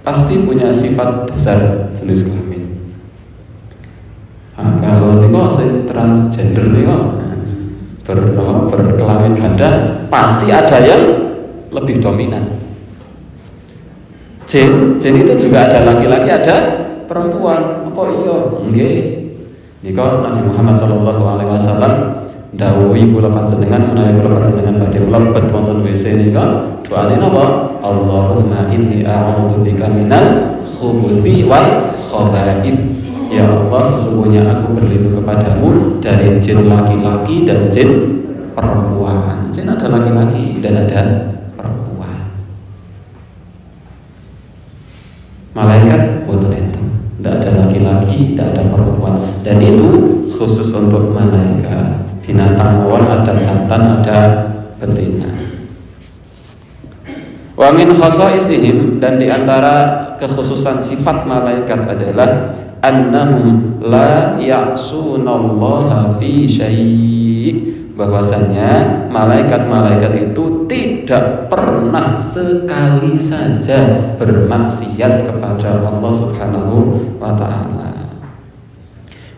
Pasti punya sifat dasar jenis kelamin. Kalau niku sing transgender niku berkelamin ganda, pasti ada yang lebih dominan. Jin itu juga ada laki-laki, ada perempuan. Apa iya? Nggih. Niku Nabi Muhammad SAW dawuhi kula panjenengan menawi kula panjenengan badhe mlebet wonten WC nika doane napa Allahumma inni a'udzubika minal khubuthi wal khaba'ith. Ya Allah, sesungguhnya aku berlindung kepadamu dari jin laki-laki dan jin perempuan. Jin ada laki-laki dan ada perempuan. Malaikat boten enten, tidak ada laki-laki, tidak ada perempuan. Dan itu khusus untuk malaikat. Binatang mawon ada jantan, ada betina. Wa min khasaisihim, dan diantara kekhususan sifat malaikat adalah annahum la ya'sunallaha fi syai', bahwasanya malaikat-malaikat itu tidak pernah sekali saja bermaksiat kepada Allah Subhanahu wa taala.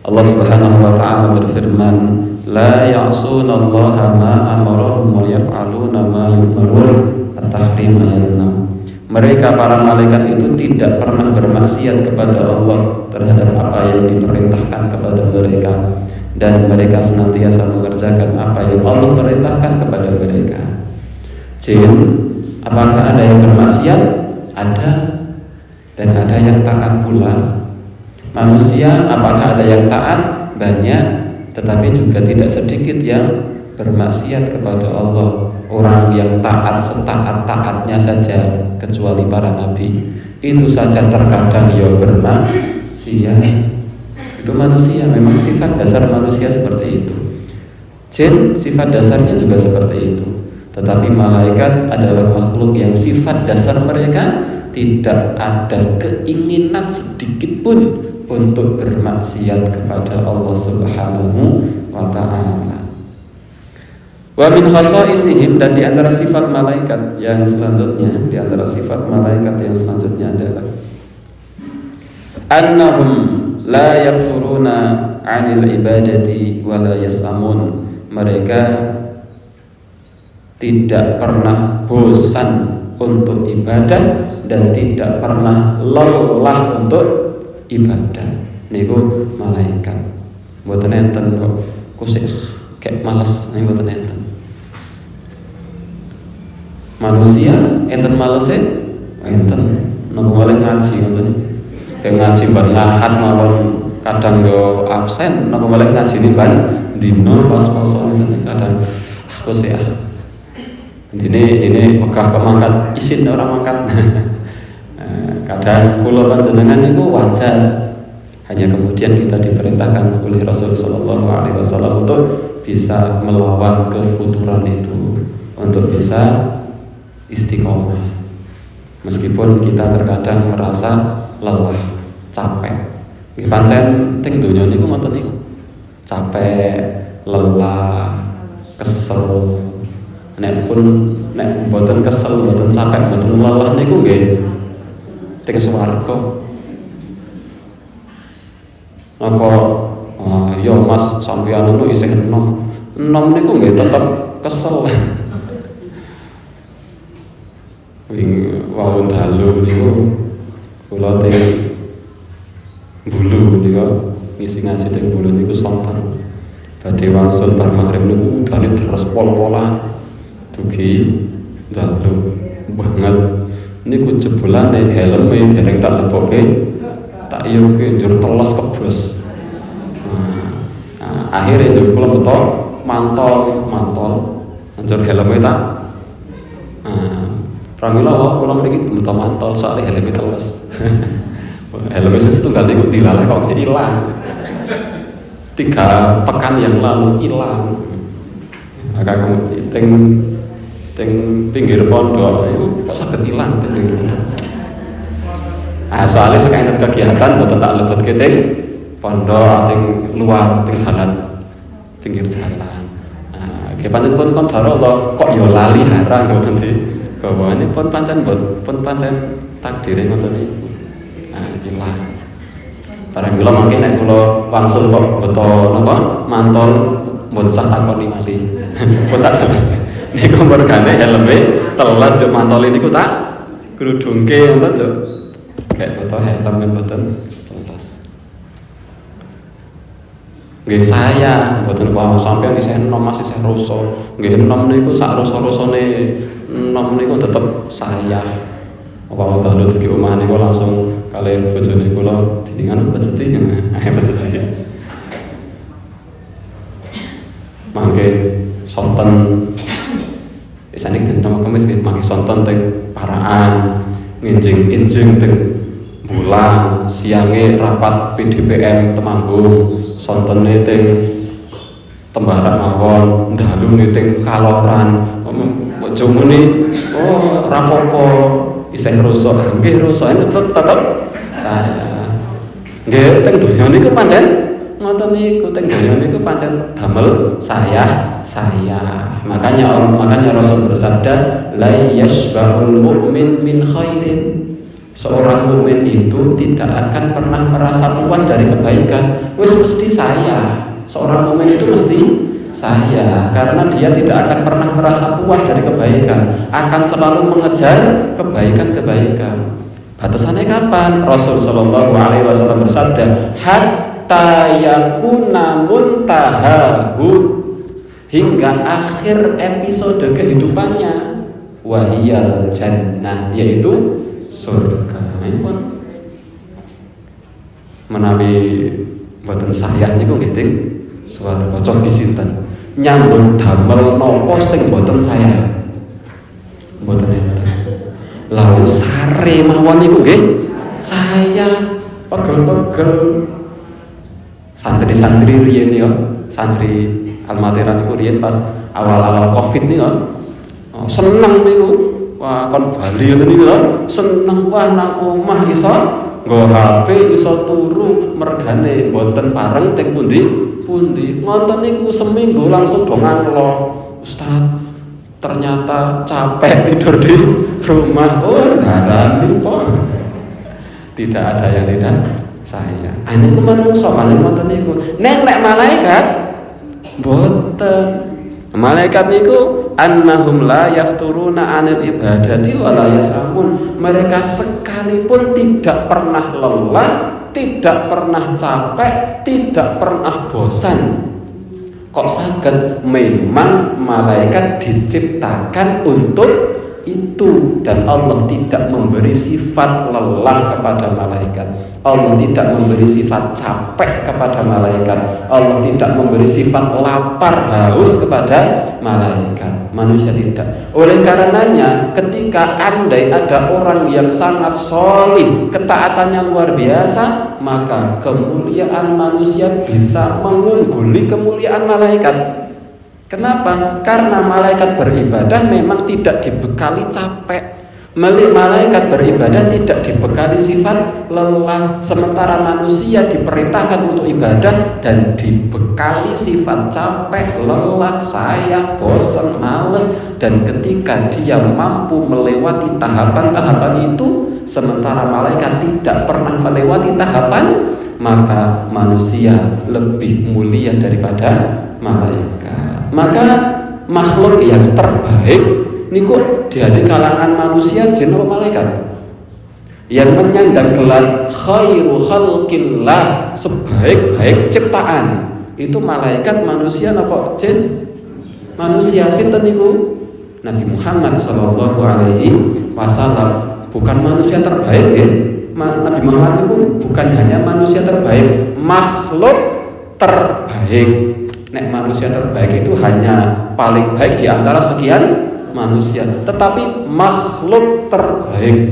Allah Subhanahu wa taala berfirman, la ya'sunallaha ma amarahum wa yaf'aluna ma yu'marun. At-Tahrim ayat 6. Mereka para malaikat itu tidak pernah bermaksiat kepada Allah terhadap apa yang diperintahkan kepada mereka, dan mereka senantiasa mengerjakan apa yang Allah perintahkan kepada mereka. Jin, apakah ada yang bermaksiat? Ada, dan ada yang taat pula. Manusia, apakah ada yang taat? Banyak, tetapi juga tidak sedikit yang bermaksiat kepada Allah. Orang yang taat setaat-taatnya saja, kecuali para nabi, itu saja terkadang ya bermaksiat. Itu manusia, memang sifat dasar manusia seperti itu. Jin sifat dasarnya juga seperti itu. Tetapi malaikat adalah makhluk yang sifat dasar mereka tidak ada keinginan sedikit pun untuk bermaksiat kepada Allah Subhanahu wa ta'ala. Wa min khasaisihim, dan di antara sifat malaikat yang selanjutnya, adalah annahum la yafturuna 'anil ibadati wa la yas'amun. Mereka tidak pernah bosan untuk ibadah dan tidak pernah lelah untuk ibadah. Niku malaikat. Mboten enten kok kusik kayak males, niku mboten enten. Manusia enten malese, enten napa oleh ngaji ngoten. Kayak ngaji bar Ahad mawon kadang yo absen, napa oleh ngaji ni ban dino pas poso ngoten kadang aku sih Dene megah kemangkat isin ora mangkat. Kadang kula panjenengan niku wajar. Hanya kemudian kita diperintahkan oleh Rasul sallallahu alaihi wasallam untuk bisa melawan kefuturan itu, untuk bisa istiqomah. Meskipun kita terkadang merasa lelah, capek. Nggih pancen teng donya niku ngoten niku. Capek, lelah, kesel. Nek mboten kesel, mboten capek, mboten lelah niku nggih teng swarga. Apa ya Mas sampeyan ngono isih enom. Enom niku nggih tetep kesel. Wing wau dalu niku kula teng Bulu niku ngisi ngaji teng Bulu niku sonten. Badhe wangsul bar magrib niku udane deres pol-polan. Dugi dalu banget niku jebolane helme dereng tak lebokke tak yoke njur teles kebos. Akhirnya njur kula beto mantol njur helme tak pramila kula mriki beto mantol soalnya helme teles. Helme sing setunggal niku dilaleh kok ilang. 3 pekan yang lalu hilang. Agak teng pinggir pondok kok saged ilang teng pinggir pondok. Soalnya sekainan kegiatan boten tak lebetke teng pondok teng luar teng jalan pinggir jalan. Nggih pancen pun qadarullah kok ya lali harang ngoten iki. Gawane pun pancen takdire ngoten niku. Ilang. Barang kula mangke nek kula wangsul kok beto napa mantol mbon sak takoni malih. Pun tak jelas. Niku mergane helme telas juk mantole niku tak grudungke wonten juk. Kayak beto helm mboten telas. Nggih saya mboten kuwaos sampeyan isih enom masih isih rasa. Nggih enom niku sak rasa-rasane enom niku tetep saya. Apa dalu di omah niku langsung kalih bojone kula diinganu peseti peseti. Mangke sonten isane kita nama kemis nggih mangke sonten teng paraan nginjing-injing teng bulan siange rapat PDPM Temanggung sontene teng Tembarak mawon ndalune teng Kaloran ojo muni rapopo isih rasa nggih rasa tetep saya nggih teng donya niku pancen ngoten niku teng donya niku pancen damel saya makanya Rasul bersabda la yashba'ul mu'min min khairin. Seorang mukmin itu tidak akan pernah merasa puas dari kebaikan. Wis mesti saya. Seorang mukmin itu mesti saya, karena dia tidak akan pernah merasa puas dari kebaikan, akan selalu mengejar kebaikan-kebaikan. Batasannya kapan? Rasul sallallahu alaihi wasallam bersabda, hatta yakuna muntahahu, hingga akhir episode kehidupannya, wahiyal jannah, yaitu surga. Pun menawi mboten sayah niku nggih teng swarga cobi sinten nyambut damel napa sing mboten sayah mboten enten. Lah sare mawon niku nggih saya pegel-pegel santri-santri riyen ya, santri Almatera niku riyen pas awal-awal Covid niku seneng niku. Wah, kon Bali ngoten niku seneng wah nang omah iso nggo HP iso turu mergane mboten pareng teng pundi-pundi. Ngonten niku seminggu langsung do nganglo. Ustaz, ternyata capek tidur di rumah. Oh, darani po. Tidak ada yang tidak saya. Niku manungsa paling ngonten niku. Nek malaikat mboten. Malaikat niku annahum la yafturuna 'anil ibadati wa la yasamun. Mereka sekalipun tidak pernah lelah, tidak pernah capek, tidak pernah bosan. Kok saged? Memang malaikat diciptakan untuk itu, dan Allah tidak memberi sifat lelah kepada malaikat. Allah tidak memberi sifat capek kepada malaikat. Allah tidak memberi sifat lapar, haus kepada malaikat. Manusia tidak. Oleh karenanya, ketika andai ada orang yang sangat sholih, ketaatannya luar biasa, maka kemuliaan manusia bisa mengungguli kemuliaan malaikat. Kenapa? Karena malaikat beribadah memang tidak dibekali capek. Malaikat beribadah tidak dibekali sifat lelah. Sementara manusia diperintahkan untuk ibadah dan dibekali sifat capek, lelah, sayang, bosan, males. Dan ketika dia mampu melewati tahapan-tahapan itu, sementara malaikat tidak pernah melewati tahapan, maka manusia lebih mulia daripada malaikat. Maka makhluk yang terbaik niku dari kalangan manusia jin atau malaikat yang menyandang gelar khairu khalqillah, sebaik-baik ciptaan, itu malaikat, manusia napa jin? Manusia. Sinten niku? Nabi Muhammad sallallahu alaihi wasallam. Bukan manusia terbaik ya. Nabi Muhammad itu bukan hanya manusia terbaik, makhluk terbaik. Nek manusia terbaik itu hanya paling baik di antara sekian manusia, tetapi makhluk terbaik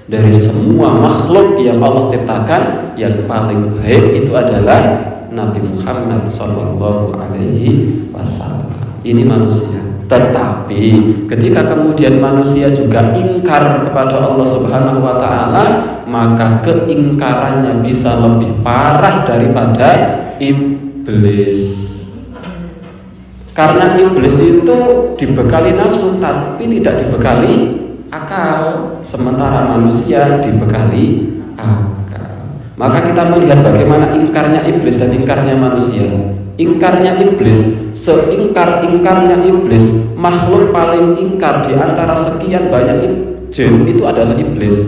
dari semua makhluk yang Allah ciptakan, yang paling baik itu adalah Nabi Muhammad sallallahu alaihi wasallam. Ini manusia. Tetapi ketika kemudian manusia juga ingkar kepada Allah Subhanahu wa taala, maka keingkarannya bisa lebih parah daripada iblis. Karena iblis itu dibekali nafsu tapi tidak dibekali akal, sementara manusia dibekali akal. Maka kita melihat bagaimana ingkarnya iblis dan ingkarnya manusia. Ingkarnya iblis, seingkar-ingkarnya iblis, makhluk paling ingkar di antara sekian banyak jin itu adalah iblis.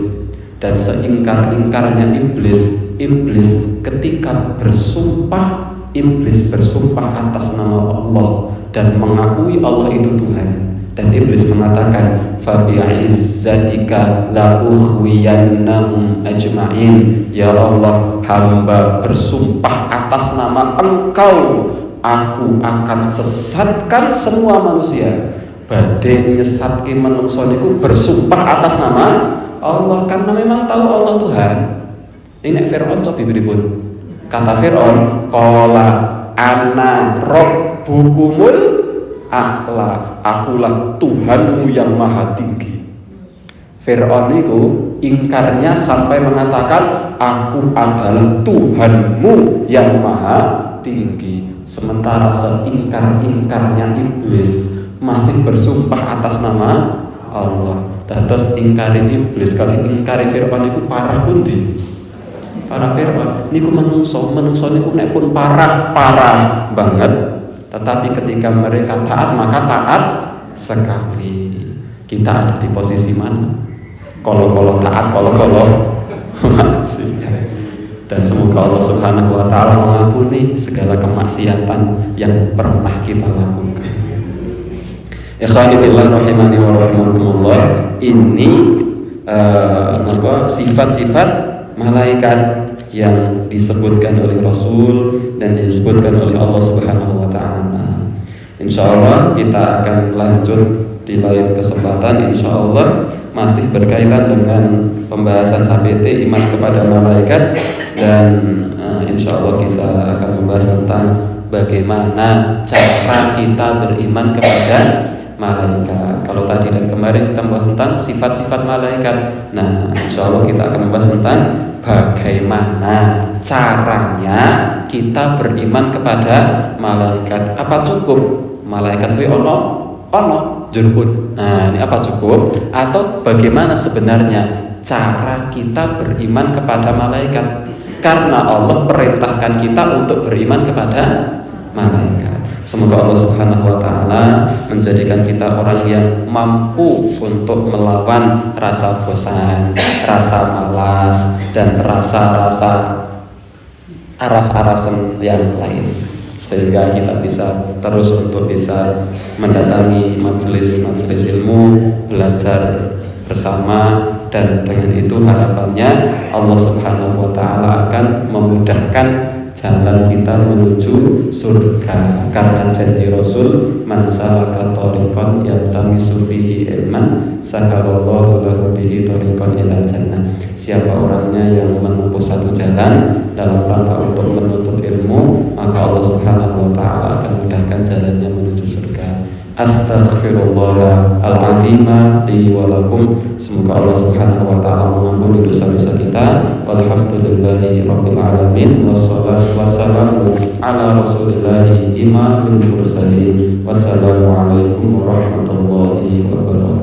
Dan seingkar-ingkarnya iblis ketika bersumpah iblis bersumpah atas nama Allah dan mengakui Allah itu Tuhan. Dan iblis mengatakan, fabi'izzatika la ukhwiyannahum ajma'in. Ya Allah, hamba bersumpah atas nama Engkau, aku akan sesatkan semua manusia. Badhe nyesatke manungsa niku bersumpah atas nama Allah karena memang tahu Allah Tuhan. Ini Fir'aun cobi pripun? Kata Fir'aun, qala ana rabbukumul a'la, akulah Tuhanmu yang maha tinggi. Fir'aun itu ingkarnya sampai mengatakan aku adalah Tuhanmu yang maha tinggi. Sementara seingkar-ingkarnya iblis masih bersumpah atas nama Allah. Dados ingkarin iblis kali ingkari Fir'aun itu parah pundi? Para Fir'aun niku menungso niku nek pun parah banget. Tetapi ketika mereka taat, maka taat sekali. Kita ada di posisi mana? Kolo-kolo taat, kolo-kolo maksiat. Dan semoga Allah Subhanahu wa ta'ala mengampuni segala kemaksiatan yang pernah kita lakukan. Ikhwani fillah rahimani wa rahimakumullah. Ini sifat-sifat malaikat yang disebutkan oleh Rasul dan disebutkan oleh Allah Subhanahu wa ta'ala. Insyaallah kita akan lanjut di lain kesempatan, insyaallah masih berkaitan dengan pembahasan HBT iman kepada malaikat, dan insyaallah kita akan membahas tentang bagaimana cara kita beriman kepada malaikat. Kalau tadi dan kemarin kita membahas tentang sifat-sifat malaikat. Nah, insyaallah kita akan membahas tentang bagaimana caranya kita beriman kepada malaikat. Apa cukup malaikat kuwi ono jurpun? Nah, ini apa cukup? Atau bagaimana sebenarnya cara kita beriman kepada malaikat? Karena Allah perintahkan kita untuk beriman kepada malaikat. Semoga Allah Subhanahu wa ta'ala menjadikan kita orang yang mampu untuk melawan rasa bosan, rasa malas, dan aras-arasan yang lain, sehingga kita bisa terus untuk bisa mendatangi majelis ilmu, belajar bersama, dan dengan itu harapannya Allah Subhanahu wa ta'ala akan memudahkan jalan kita menuju surga, karena janji Rasul, man salaka thariqan yaltamisu fihi ilman sahalallahu lahu bihi thariqan ilal jannah. Siapa orangnya yang menempuh satu jalan dalam rangka untuk menuntut ilmu, maka Allah Subhanahu wa ta'ala akan mudahkan jalannya menuju surga. Astaghfirullahaladzim li wa lakum. Semoga Allah Subhanahu wa ta'ala mengampuni dosa-dosa kita. Walhamdulillahi rabbil alamin. Wassalatu wassalamu ala rasulillahi imamil mursalin. Wassalamualaikum warahmatullahi wabarakatuh.